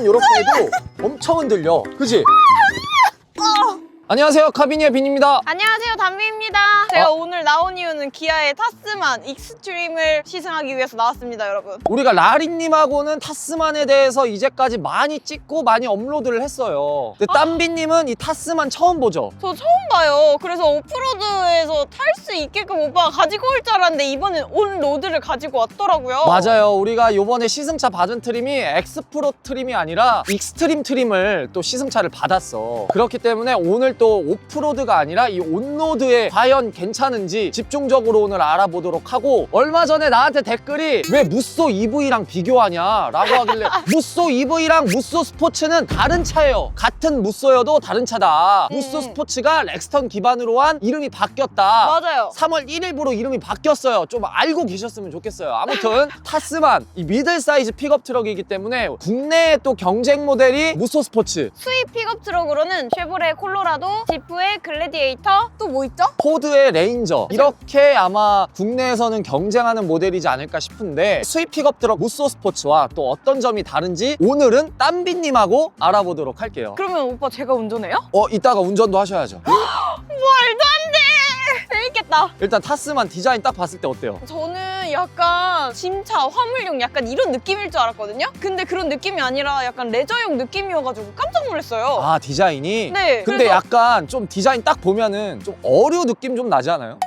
살짝만 이렇게 해도 엄청 흔들려. 그지? 안녕하세요, 카비니의 빈입니다. 안녕하세요, 담비입니다. 제가 오늘 나온 이유는 기아의 타스만 익스트림을 시승하기 위해서 나왔습니다, 여러분. 우리가 라리님하고는 타스만에 대해서 이제까지 많이 찍고 많이 업로드를 했어요. 근데 땀비님은 이 타스만 처음 보죠? 저 처음 봐요. 그래서 오프로드에서 탈 수 있게끔 오빠가 가지고 올 줄 알았는데 이번엔 온로드를 가지고 왔더라고요. 맞아요. 우리가 요번에 시승차 받은 트림이 엑스프로 트림이 아니라 익스트림 트림을 또 시승차를 받았어. 그렇기 때문에 오늘 또 오프로드가 아니라 이 온로드에 과연 괜찮은지 집중적으로 오늘 알아보도록 하고, 얼마 전에 나한테 댓글이 왜 무쏘 EV랑 비교하냐 라고 하길래 무쏘 EV랑 무쏘 스포츠는 다른 차예요. 같은 무쏘여도 다른 차다. 무쏘 스포츠가 렉스턴 기반으로 한 이름이 바뀌었다. 맞아요. 3월 1일부로 이름이 바뀌었어요. 좀 알고 계셨으면 좋겠어요. 아무튼 타스만 이 미들 사이즈 픽업 트럭이기 때문에 국내에 또 경쟁 모델이 무쏘 스포츠, 수입 픽업 트럭으로는 쉐보레 콜로라도, 지프의 글래디에이터, 또 뭐 있죠? 포드의 레인저, 이렇게 아마 국내에서는 경쟁하는 모델이지 않을까 싶은데, 수입 픽업 트럭 무쏘 스포츠와 또 어떤 점이 다른지 오늘은 땀비님하고 알아보도록 할게요. 그러면 오빠 제가 운전해요? 이따가 운전도 하셔야죠. 말도 안 돼! 재밌겠다. 일단 타스만 디자인 딱 봤을 때 어때요? 저는 약간 짐차, 화물용 약간 이런 느낌일 줄 알았거든요? 근데 그런 느낌이 아니라 약간 레저용 느낌이어가지고 깜짝 놀랐어요. 아, 디자인이? 네. 근데 그래서- 약간 좀 디자인 딱 보면은 좀 어류 느낌 좀 나지 않아요?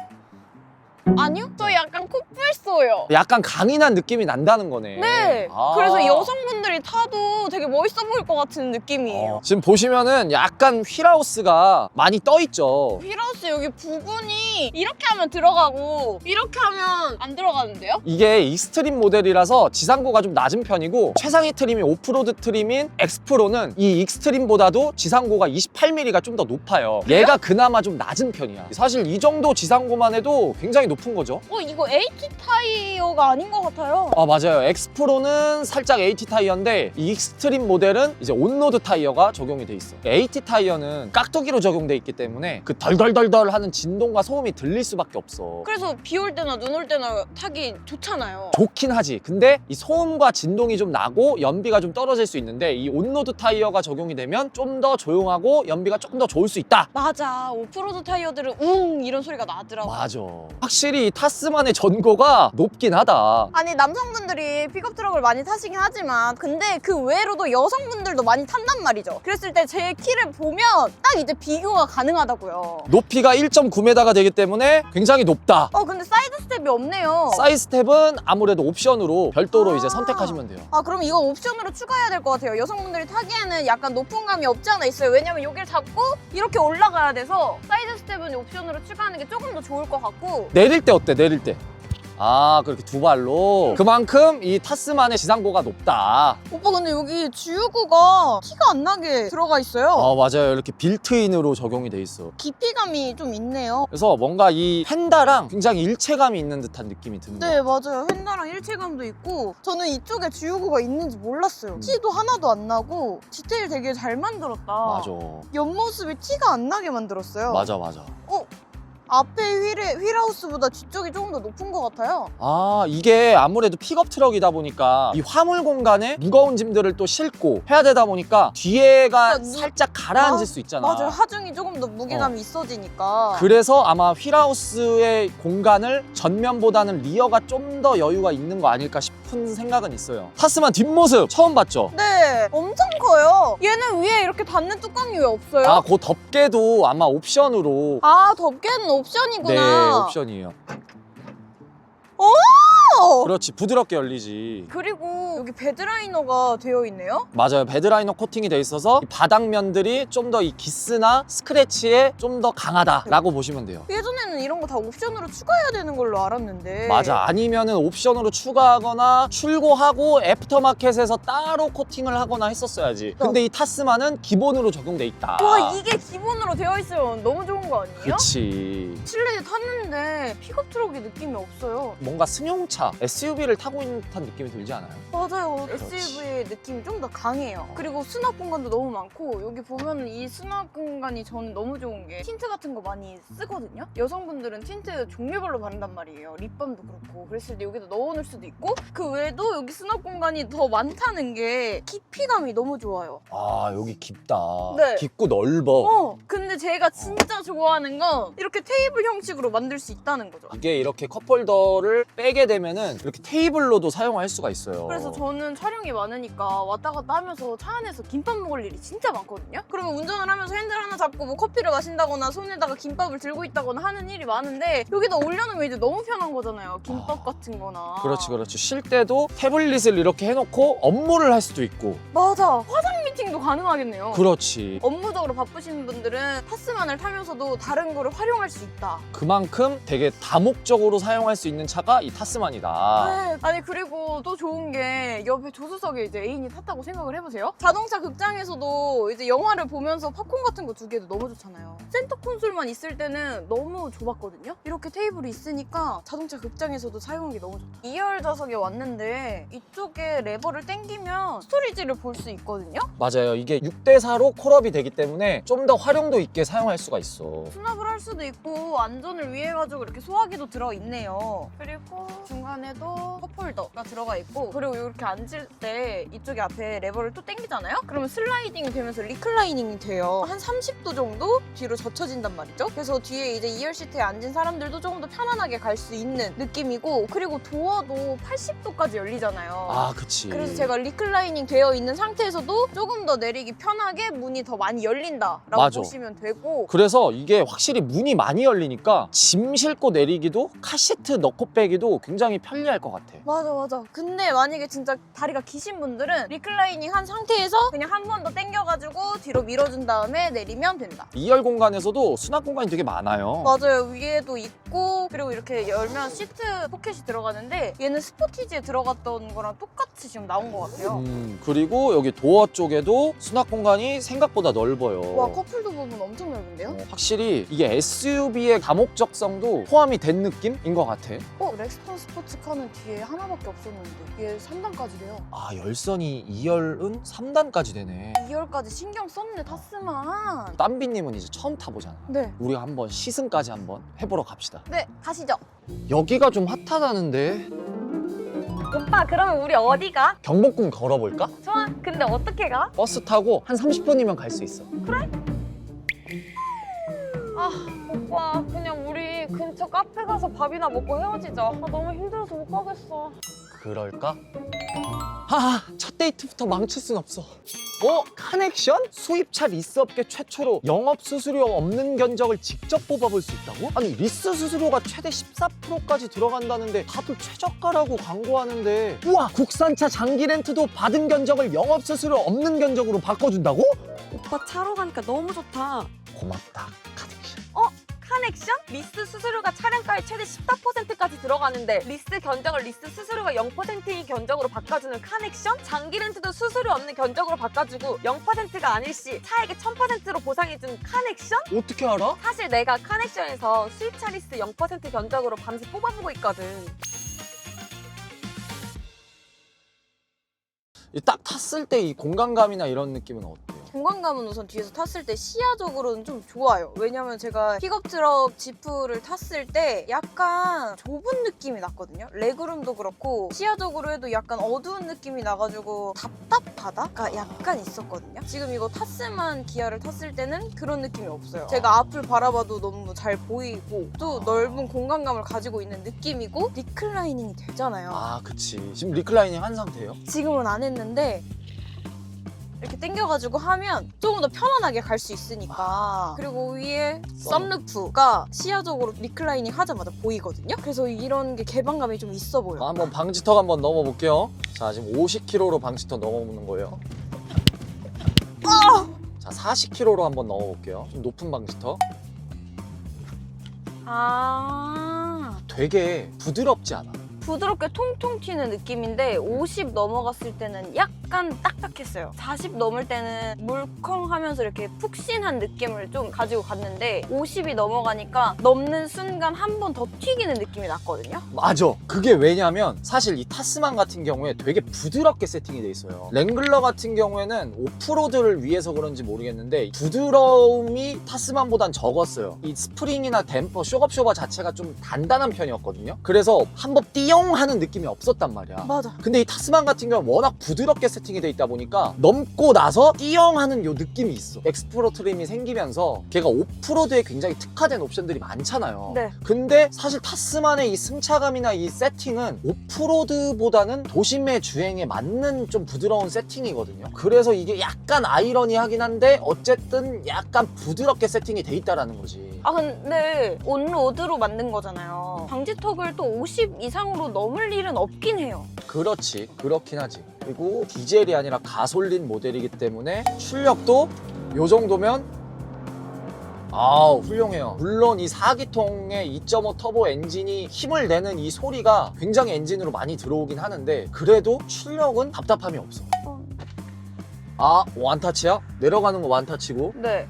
아니요? 저 약간 코뿔소요. 약간 강인한 느낌이 난다는 거네. 네. 아. 그래서 여성분들이 타도 되게 멋있어 보일 것 같은 느낌이에요. 지금 보시면은 약간 휠하우스가 많이 떠 있죠. 휠하우스 여기 부분이 이렇게 하면 들어가고 이렇게 하면 안 들어가는데요? 이게 익스트림 모델이라서 지상고가 좀 낮은 편이고, 최상위 트림이 오프로드 트림인 엑스프로는 이 익스트림보다도 지상고가 28mm가 좀 더 높아요. 얘가 그나마 좀 낮은 편이야. 사실 이 정도 지상고만 해도 굉장히 높은 거죠. 이거 AT 타이어가 아닌 것 같아요. 아, 맞아요. 엑스프로는 살짝 AT 타이어인데 이 익스트림 모델은 이제 온로드 타이어가 적용이 돼 있어. AT 타이어는 깍두기로 적용돼 있기 때문에 그 덜덜덜덜 하는 진동과 소음이 들릴 수밖에 없어. 그래서 비 올 때나 눈 올 때나 타기 좋잖아요. 좋긴 하지. 근데 이 소음과 진동이 좀 나고 연비가 좀 떨어질 수 있는데, 이 온로드 타이어가 적용이 되면 좀 더 조용하고 연비가 조금 더 좋을 수 있다. 맞아. 오프로드 타이어들은 웅 이런 소리가 나더라고. 맞아. 확실히 이 타스만의 전고가 높긴 하다. 아니, 남성분들이 픽업 트럭을 많이 타시긴 하지만 근데 그 외로도 여성분들도 많이 탄단 말이죠. 그랬을 때 제 키를 보면 딱 이제 비교가 가능하다고요. 높이가 1.9m가 되기 때문에 굉장히 높다. 근데 사이드 스텝이 없네요. 사이드 스텝은 아무래도 옵션으로 별도로 아. 이제 선택하시면 돼요. 그럼 이거 옵션으로 추가해야 될 것 같아요. 여성분들이 타기에는 약간 높은 감이 없지 않아 있어요. 왜냐면 여기를 잡고 이렇게 올라가야 돼서 사이드 스텝은 옵션으로 추가하는 게 조금 더 좋을 것 같고. 내릴 때 어때? 내릴 때. 아, 그렇게 두 발로. 그만큼 이 타스만의 지상고가 높다. 오빠 근데 여기 주유구가 티가 안 나게 들어가 있어요. 맞아요. 이렇게 빌트인으로 적용이 돼 있어. 깊이감이 좀 있네요. 그래서 뭔가 이 펜다랑 굉장히 일체감이 있는 듯한 느낌이 든다. 네, 맞아요. 펜다랑 일체감도 있고, 저는 이쪽에 주유구가 있는지 몰랐어요. 티도 하나도 안 나고 디테일 되게 잘 만들었다. 맞아. 옆모습이 티가 안 나게 만들었어요. 맞아. 앞에 휠하우스보다 뒤쪽이 조금 더 높은 것 같아요. 이게 아무래도 픽업 트럭이다 보니까 이 화물 공간에 무거운 짐들을 또 싣고 해야 되다 보니까 뒤에가 그러니까 살짝 가라앉을 수 있잖아. 맞아요. 하중이 조금 더 무게감이 있어지니까. 그래서 아마 휠하우스의 공간을 전면보다는 리어가 좀 더 여유가 있는 거 아닐까 싶은 생각은 있어요. 타스만 뒷모습 처음 봤죠? 네, 엄청 커요. 얘는 위에 이렇게 닫는 뚜껑이 왜 없어요? 그 덮개도 아마 옵션으로. 덮개는 옵션이구나. 네, 옵션이에요. 오! 그렇지, 부드럽게 열리지. 그리고 여기 베드라이너가 되어 있네요. 맞아요. 베드라이너 코팅이 돼 있어서 이 바닥면들이 좀 더 이 기스나 스크래치에 좀 더 강하다라고 보시면 돼요. 예전에는 이런 거 다 옵션으로 추가해야 되는 걸로 알았는데. 맞아. 아니면은 옵션으로 추가하거나 출고하고 애프터마켓에서 따로 코팅을 하거나 했었어야지. 근데 이 타스만은 기본으로 적용돼 있다. 와, 이게 기본으로 되어 있으면 너무 좋은 거 아니에요? 그치. 실내에 탔는데 픽업 트럭의 느낌이 없어요. 뭔가 승용차, SUV를 타고 있는 듯한 느낌이 들지 않아요? 맞아요. 그렇지. SUV의 느낌이 좀 더 강해요. 그리고 수납 공간도 너무 많고 여기 보면 이 수납 공간이 저는 너무 좋은 게 틴트 같은 거 많이 쓰거든요. 여성분들은 틴트 종류별로 바른단 말이에요. 립밤도 그렇고 그랬을 때 여기다 넣어놓을 수도 있고 그 외에도 여기 수납 공간이 더 많다는 게 깊이감이 너무 좋아요. 아 여기 깊다. 네. 깊고 넓어. 근데 제가 진짜 좋아하는 건 이렇게 테이블 형식으로 만들 수 있다는 거죠. 이게 이렇게 컵홀더를 빼게 되면은 이렇게 테이블로도 사용할 수가 있어요. 그래서 저는 촬영이 많으니까 왔다 갔다 하면서 차 안에서 김밥 먹을 일이 진짜 많거든요. 그러면 운전을 하면서 핸들 하나 잡고 뭐 커피를 마신다거나 손에다가 김밥을 들고 있다거나 하는 일이 많은데 여기다 올려놓으면 이제 너무 편한 거잖아요. 김밥 같은 거나. 그렇지. 쉴 때도 태블릿을 이렇게 해놓고 업무를 할 수도 있고. 맞아. 화상 미팅도 가능하겠네요. 그렇지. 업무적으로 바쁘신 분들은 타스만을 타면서도 다른 거를 활용할 수 있다. 그만큼 되게 다목적으로 사용할 수 있는 차가 이 타스만이다. 네. 아니 그리고 또 좋은 게 옆에 조수석에 이제 애인이 탔다고 생각을 해보세요. 자동차 극장에서도 이제 영화를 보면서 팝콘 같은 거 두개도 너무 좋잖아요. 센터 콘솔만 있을 때는 너무 좁았거든요. 이렇게 테이블이 있으니까 자동차 극장에서도 사용하기 너무 좋다. 2열 좌석에 왔는데 이쪽에 레버를 당기면 스토리지를 볼 수 있거든요. 맞아요. 이게 6대4로 콜업이 되기 때문에 좀 더 활용도 있게 사용할 수가 있어. 수납을 할 수도 있고 안전을 위해 가지고 이렇게 소화기도 들어있네요. 그리고 중간에도 컵홀더가 들어가 있고 그리고 이렇게 앉을 때 이쪽에 앞에 레버를 또 당기잖아요? 그러면 슬라이딩이 되면서 리클라이닝이 돼요. 한 30도 정도 뒤로 젖혀진단 말이죠. 그래서 뒤에 이제 2열 시트에 앉은 사람들도 조금 더 편안하게 갈 수 있는 느낌이고 그리고 도어도 80도까지 열리잖아요. 아, 그치. 그래서 제가 리클라이닝 되어 있는 상태에서도 조금 더 내리기 편하게 문이 더 많이 열린다라고 맞아. 보시면 되고 그래서 이게 확실히 문이 많이 열리니까 짐 싣고 내리기도 카시트 넣고 빼기도 굉장히 편리할 것 같아. 맞아. 근데 만약에 진짜 다리가 기신 분들은 리클라이닝 한 상태에서 그냥 한 번 더 당겨가지고 뒤로 밀어준 다음에 내리면 된다. 2열 공간에서도 수납 공간이 되게 많아요. 맞아요. 위에도 있고 그리고 이렇게 열면 시트 포켓이 들어가는데 얘는 스포티지에 들어갔던 거랑 똑같이 지금 나온 것 같아요. 그리고 여기 도어 쪽에도 수납 공간이 생각보다 넓어요. 와 컵홀더 부분 엄청 넓은데요? 확실히 이게 SUV의 다목적성도 포함이 된 느낌인 것 같아. 렉스턴 스포츠카는 뒤에 하나밖에 없었는데 얘 3단까지래요. 아, 열선이 2열은 3단까지 되네. 2열까지 신경 썼네 타스만. 땀비님은 이제 처음 타보잖아. 네. 우리가 한번 시승까지 한번 해보러 갑시다. 네 가시죠. 여기가 좀 핫하다는데 오빠 그러면 우리 어디 가? 경복궁 걸어볼까? 좋아. 근데 어떻게 가? 버스 타고 한 30분이면 갈 수 있어. 아 오빠 그냥 우리 근처 카페 가서 밥이나 먹고 헤어지자. 너무 힘들어서 못 가겠어. 그럴까? 첫 데이트부터 망칠 순 없어. 카넥션? 수입차 리스업계 최초로 영업 수수료 없는 견적을 직접 뽑아볼 수 있다고? 아니 리스 수수료가 최대 14%까지 들어간다는데 다들 최저가라고 광고하는데 우와! 국산차 장기 렌트도 받은 견적을 영업 수수료 없는 견적으로 바꿔준다고? 오빠 차로 가니까 너무 좋다. 고맙다 카넥션. 카넥션? 리스 수수료가 차량가의 최대 14%까지 들어가는데 리스 견적을 리스 수수료가 0%인 견적으로 바꿔주는 카넥션? 장기 렌트도 수수료 없는 견적으로 바꿔주고 0%가 아닐 시 차액의 1000%로 보상해주는 카넥션? 어떻게 알아? 사실 내가 카넥션에서 수입차 리스 0% 견적으로 밤새 뽑아보고 있거든. 딱 탔을 때 이 공간감이나 이런 느낌은 어때요? 공간감은 우선 뒤에서 탔을 때 시야적으로는 좀 좋아요. 왜냐면 제가 픽업트럭 지프를 탔을 때 약간 좁은 느낌이 났거든요. 레그룸도 그렇고 시야적으로 해도 약간 어두운 느낌이 나가지고 답답하다가 약간 있었거든요. 지금 이거 타스만 기아를 탔을 때는 그런 느낌이 없어요. 제가 앞을 바라봐도 너무 잘 보이고 또 넓은 공간감을 가지고 있는 느낌이고 리클라이닝이 되잖아요. 아 그치. 지금 리클라이닝 한 상태예요? 지금은 안 했는데 이렇게 당겨가지고 하면 조금 더 편안하게 갈 수 있으니까. 그리고 위에 썬루프가 시야적으로 리클라이닝 하자마자 보이거든요. 그래서 이런 게 개방감이 좀 있어 보여. 한번 방지턱 한번 넘어볼게요. 자 지금 50km로 방지턱 넘어오는 거예요. 자 40km로 한번 넘어볼게요. 좀 높은 방지턱. 되게 부드럽지 않아? 부드럽게 통통 튀는 느낌인데 50 넘어갔을 때는 약간 약간 딱딱했어요. 40 넘을 때는 물컹하면서 이렇게 푹신한 느낌을 좀 가지고 갔는데 50이 넘어가니까 넘는 순간 한 번 더 튀기는 느낌이 났거든요. 맞아. 그게 왜냐면 사실 이 타스만 같은 경우에 되게 부드럽게 세팅이 돼 있어요. 랭글러 같은 경우에는 오프로드를 위해서 그런지 모르겠는데 부드러움이 타스만보단 적었어요. 이 스프링이나 댐퍼, 쇼겁쇼버 자체가 좀 단단한 편이었거든요. 그래서 한번 띠용 하는 느낌이 없었단 말이야. 맞아. 근데 이 타스만 같은 경우는 워낙 부드럽게 세팅이 돼 있다 보니까 넘고 나서 띠용 하는 요 느낌이 있어. 엑스프로 트림이 생기면서 걔가 오프로드에 굉장히 특화된 옵션들이 많잖아요. 네. 근데 사실 타스만의 이 승차감이나 이 세팅은 오프로드보다는 도심의 주행에 맞는 좀 부드러운 세팅이거든요. 그래서 이게 약간 아이러니하긴 한데 어쨌든 약간 부드럽게 세팅이 돼 있다라는 거지. 아 근데 온로드로 만든 거잖아요. 방지턱을 또 50 이상으로 넘을 일은 없긴 해요. 그렇지, 그렇긴 하지. 그리고 디젤이 아니라 가솔린 모델이기 때문에 출력도 요 정도면 훌륭해요. 물론 이 4기통의 2.5 터보 엔진이 힘을 내는 이 소리가 굉장히 엔진으로 많이 들어오긴 하는데 그래도 출력은 답답함이 없어. 원터치야? 내려가는 거 원터치고 네.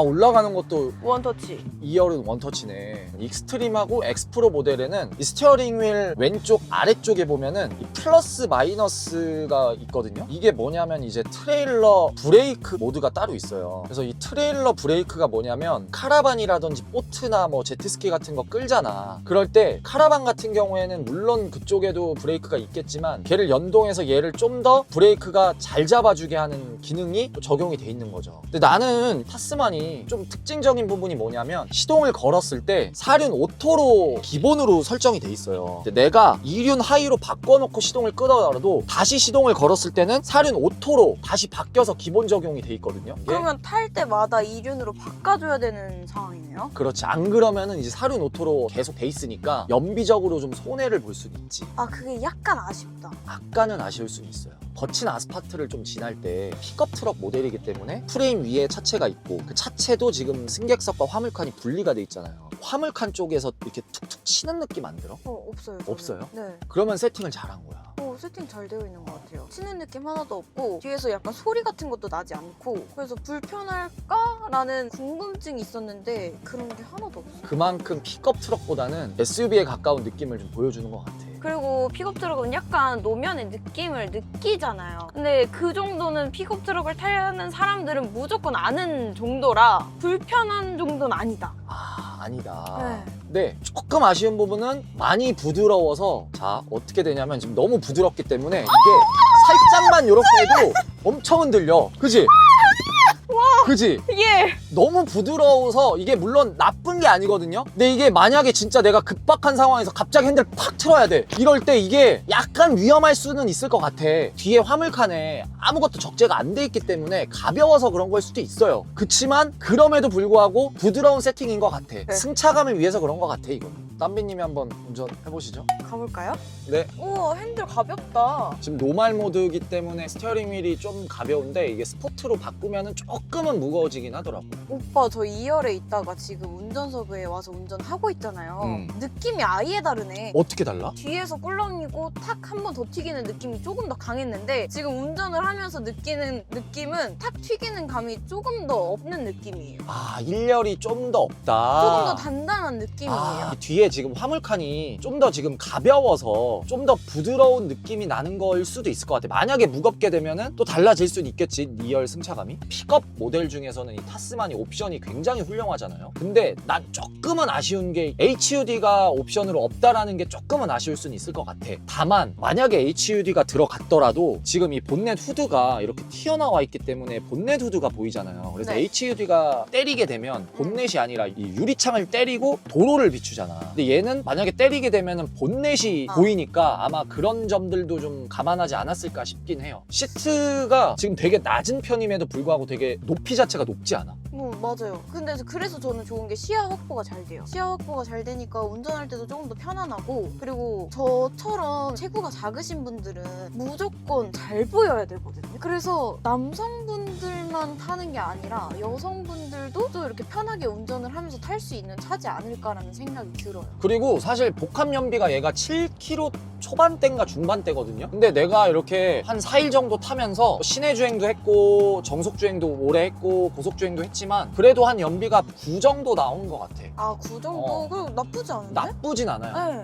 올라가는 것도 원터치. 2열은 원터치네. 익스트림하고 엑스프로 모델에는 이 스티어링 휠 왼쪽 아래쪽에 보면은 이 플러스 마이너스가 있거든요. 이게 뭐냐면 이제 트레일러 브레이크 모드가 따로 있어요. 그래서 이 트레일러 브레이크가 뭐냐면 카라반이라든지 보트나 뭐 제트스키 같은 거 끌잖아. 그럴 때 카라반 같은 경우에는 물론 그쪽에도 브레이크가 있겠지만 걔를 연동해서 얘를 좀 더 브레이크가 잘 잡아주게 하는 기능이 또 적용이 돼 있는 거죠. 근데 나는 타스만이 좀 특징적인 부분이 뭐냐면 시동을 걸었을 때 4륜 오토로 기본으로 설정이 돼 있어요. 근데 내가 2륜 하이로 바꿔놓고 시동을 끄더라도 다시 시동을 걸었을 때는 4륜 오토로 다시 바뀌어서 기본 적용이 돼 있거든요. 이게 그러면 탈 때마다 2륜으로 바꿔줘야 되는 상황이네요? 그렇지. 안 그러면은 이제 4륜 오토로 계속 돼 있으니까 연비적으로 좀 손해를 볼 수는 있지. 그게 약간 아쉽다. 약간은 아쉬울 수는 있어요. 거친 아스팔트를 좀 지날 때 픽업 트럭 모델이기 때문에 프레임 위에 차체가 있고 그 차체도 지금 승객석과 화물칸이 분리가 돼 있잖아요. 화물칸 쪽에서 이렇게 툭툭 치는 느낌 안 들어? 없어요. 저는. 없어요? 네. 그러면 세팅을 잘한 거야. 세팅 잘 되어 있는 것 같아요. 치는 느낌 하나도 없고 뒤에서 약간 소리 같은 것도 나지 않고 그래서 불편할까라는 궁금증이 있었는데 그런 게 하나도 없어요. 그만큼 픽업 트럭보다는 SUV에 가까운 느낌을 좀 보여주는 것 같아. 그리고 픽업 트럭은 약간 노면의 느낌을 느끼잖아요. 근데 그 정도는 픽업 트럭을 타는 사람들은 무조건 아는 정도라 불편한 정도는 아니다. 아니다. 네. 네, 조금 아쉬운 부분은 많이 부드러워서 자 어떻게 되냐면 지금 너무 부드럽기 때문에 이게 살짝만 이렇게 해도 엄청 흔들려. 그지? 그지? 예. 너무 부드러워서 이게 물론 나쁜 게 아니거든요. 근데 이게 만약에 진짜 내가 급박한 상황에서 갑자기 핸들 팍 틀어야 돼. 이럴 때 이게 약간 위험할 수는 있을 것 같아. 뒤에 화물칸에 아무것도 적재가 안 돼 있기 때문에 가벼워서 그런 걸 수도 있어요. 그치만 그럼에도 부드러운 세팅인 것 같아. 네. 승차감을 위해서 그런 것 같아 이건. 땀비님이 한번 운전해보시죠. 가볼까요? 네. 우와 핸들 가볍다. 지금 노말 모드이기 때문에 스티어링 휠이 좀 가벼운데 이게 스포트로 바꾸면 조금은 무거워지긴 하더라고. 오빠 저 2열에 있다가 지금 운전석에 와서 운전하고 있잖아요. 느낌이 아예 다르네. 어떻게 달라? 뒤에서 꿀렁이고 탁 한 번 더 튀기는 느낌이 조금 더 강했는데 지금 운전을 하면서 느끼는 느낌은 탁 튀기는 감이 조금 더 없는 느낌이에요. 1열이 좀 더 없다. 조금 더 단단한 느낌이에요. 이 뒤에 지금 화물칸이 좀 더 지금 가벼워서 좀 더 부드러운 느낌이 나는 걸 수도 있을 것 같아. 만약에 무겁게 되면은 또 달라질 수는 있겠지. 2열 승차감이. 픽업 모델 중에서는 이 타스만이 옵션이 굉장히 훌륭하잖아요. 근데 난 조금은 아쉬운 게 HUD가 옵션으로 없다라는 게 조금은 아쉬울 수는 있을 것 같아. 다만 만약에 HUD가 들어갔더라도 지금 이 본넷 후드가 이렇게 튀어나와 있기 때문에 본넷 후드가 보이잖아요. 그래서 네. HUD가 때리게 되면 본넷이 아니라 이 유리창을 때리고 도로를 비추잖아. 근데 얘는 만약에 때리게 되면은 본넷이 보이니까 아마 그런 점들도 좀 감안하지 않았을까 싶긴 해요. 시트가 지금 되게 낮은 편임에도 불구하고 되게 높이 자체가 높지 않아? 뭐 맞아요. 근데 그래서 저는 좋은 게 시야 확보가 잘 돼요. 시야 확보가 잘 되니까 운전할 때도 조금 더 편안하고, 그리고 저처럼 체구가 작으신 분들은 무조건 잘 보여야 되거든요. 그래서 남성분들만 타는 게 아니라 여성분들도 또 이렇게 편하게 운전을 하면서 탈 수 있는 차지 않을까라는 생각이 들어요. 그리고 사실 복합 연비가 얘가 7km 초반대인가 중반대거든요. 근데 내가 이렇게 한 4일 정도 타면서 시내 주행도 했고 정속 주행도 오래 했고 고속 주행도 했지만 그래도 한 연비가 9 정도 나온 것 같아. 아, 9 정도? 그리고 나쁘지 않은데? 나쁘진 않아요. 네.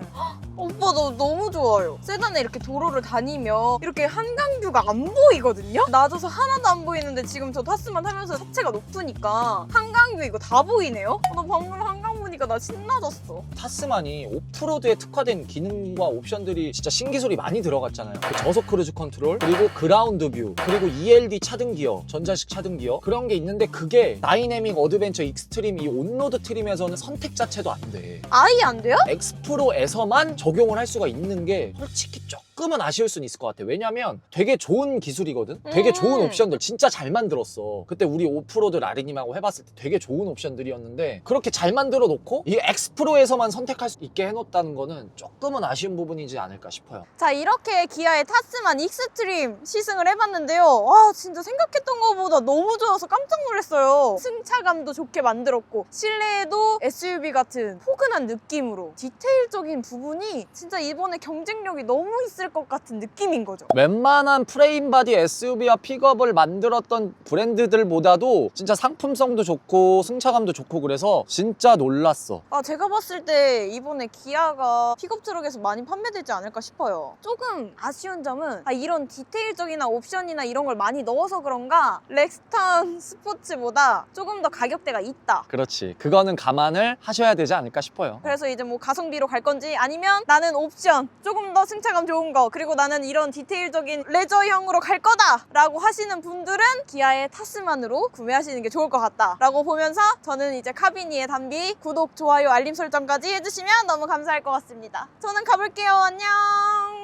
오빠 나 너무 좋아요. 세단에 이렇게 도로를 다니면 이렇게 한강뷰가 안 보이거든요? 낮아서 하나도 안 보이는데 지금 저 타스만 타면서 차체가 높으니까 한강뷰 이거 다 보이네요? 나 방금 한강 보니까 나 신나졌어. 타스만이 오프로드에 특화된 기능과 옵션들이 진짜 신기술이 많이 들어갔잖아요. 그 저속 크루즈 컨트롤, 그리고 그라운드 뷰, 그리고 ELD 차등 기어, 전자식 차등 기어 그런 게 있는데 그게 다이내믹 어드벤처 익스트림 이 온로드 트림에서는 선택 자체도 안 돼. 아예 안 돼요? 엑스프로에서만 적용을 할 수가 있는 게 솔직히 조금은 아쉬울 수는 있을 것 같아. 왜냐면 되게 좋은 기술이거든. 되게 좋은 옵션들 진짜 잘 만들었어. 그때 우리 오프로드 라리님하고 해봤을 때 되게 좋은 옵션들이었는데 그렇게 잘 만들어 놓고 이 엑스프로에서만 선택할 수 있게 해놓았다는 거는 조금은 아쉬운 부분이지 않을까 싶어요. 자, 이렇게 기아의 타스만 익스트림 시승을 해봤는데요. 와, 진짜 생각했던 것보다 너무 좋아서 깜짝 놀랐어요. 승차감도 좋게 만들었고 실내에도 SUV 같은 포근한 느낌으로 디테일적인 부분이 진짜 이번에 경쟁력이 너무 있을 것 같은 느낌인 거죠. 웬만한 프레임 바디 SUV와 픽업을 만들었던 브랜드들보다도 진짜 상품성도 좋고 승차감도 좋고 그래서 진짜 놀랐어. 아, 제가 봤을 때 이번에 기아가 픽업 트럭에서 많이 판매되지 않을까 싶어요. 조금 아쉬운 점은 이런 디테일적이나 옵션이나 이런 걸 많이 넣어서 그런가 렉스턴 스포츠보다 조금 더 가격대가 있다. 그렇지. 그거는 감안을 하셔야 되지 않을까 싶어요. 그래서 이제 뭐 가성비로 갈 건지 아니면 나는 옵션 조금 더 승차감 좋은 거, 그리고 나는 이런 디테일적인 레저형으로 갈 거다 라고 하시는 분들은 기아의 타스만으로 구매하시는 게 좋을 것 같다 라고 보면서 저는 이제 카비니의 담비 구독, 좋아요, 알림 설정까지 해주시면 너무 감사할 것 같습니다. 저는 가볼게요. 안녕.